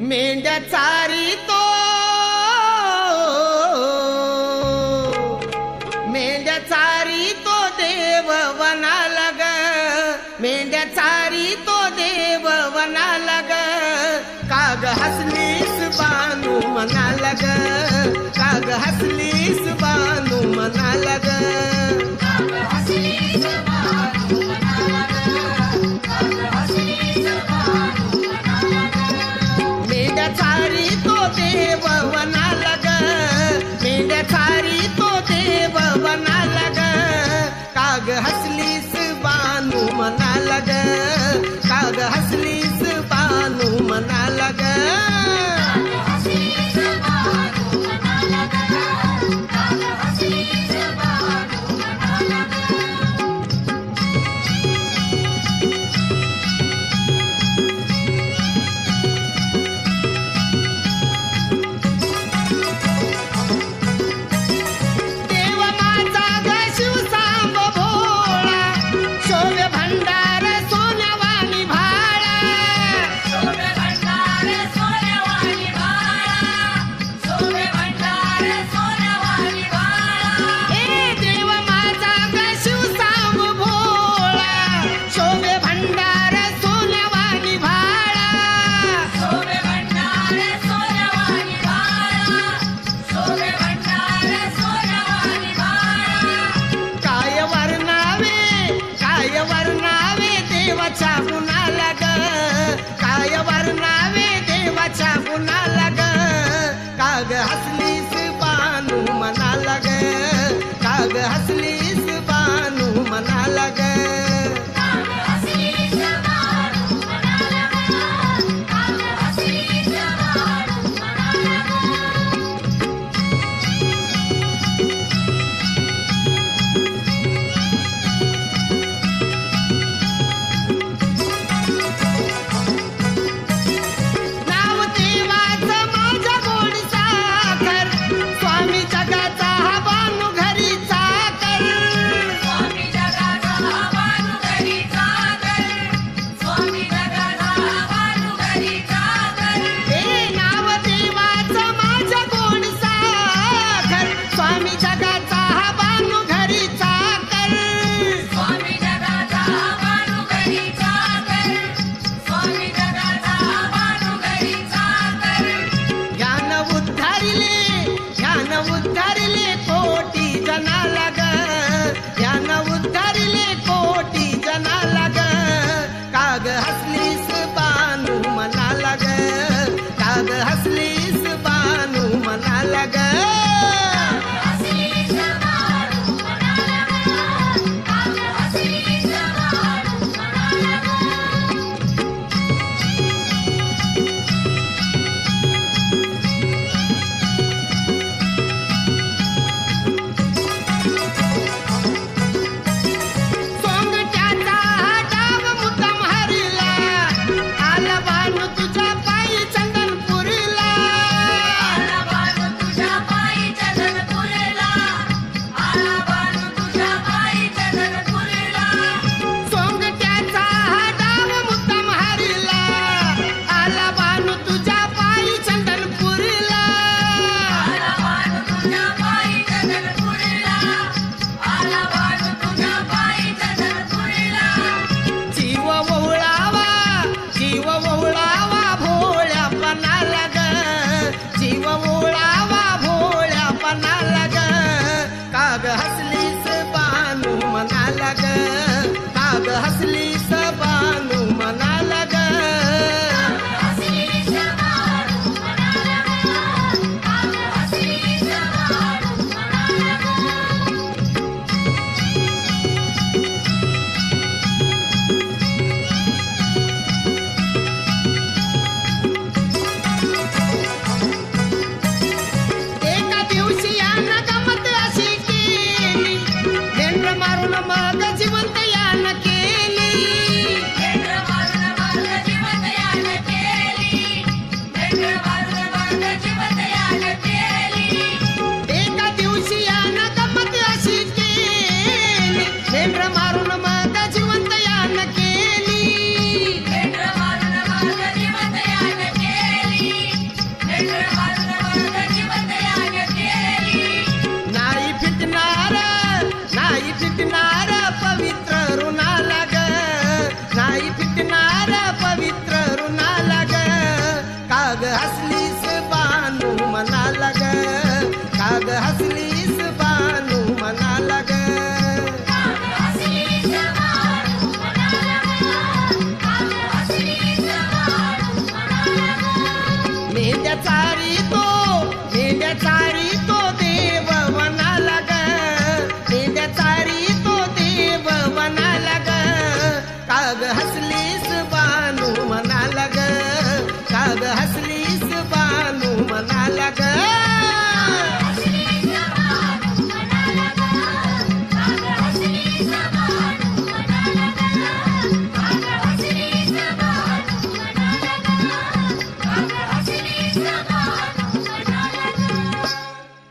मेंढ्या चारितो मेंढ्या चारितो देव वनाला ग मेंढ्या चारितो देव वनाला ग काग हसलीस बानू मनाला ग काग हसलीस बानू मनाला ग काग हसलीस बानू मनाला ग काग हसलीस बानू मनाला ग मेंढ्या चारितो देव वनाला ग मेंढ्या चारितो देव वनाला ग काग हसलीस बानू मनाला ग काग हसलीस बानू मनाला ग काग हसलीस बानू मनाला ग काग हसलीस बानू मनाला ग काग हसलीस बानू मनाला ग काग हसलीस बानू मनाला काग हसलीस बानू मनाला ग काग हसलीस बानू मनाला ग हसलीस बानू मनाला ग काग हसलीस बानू मनाला काग हसलीस बानू मनाला ग काग हसलीस बानू मनाला ग हसलीस बानू मनाला ग काग हसलीस बानू मनाला एका दिवशी याना गमत अशी मारून मग जिवंत यान केली पवित्र ऋणाला ग काग हसलीस बानू मनाला ग काग हसलीस बानू मनाला ग मेंढ्या चारी तो देव वनाला ग मेंढ्या चारी तो देव वनाला ग काग हसलीस बानू मनाला ग काग हसलीस बानू मनाला ग Come on.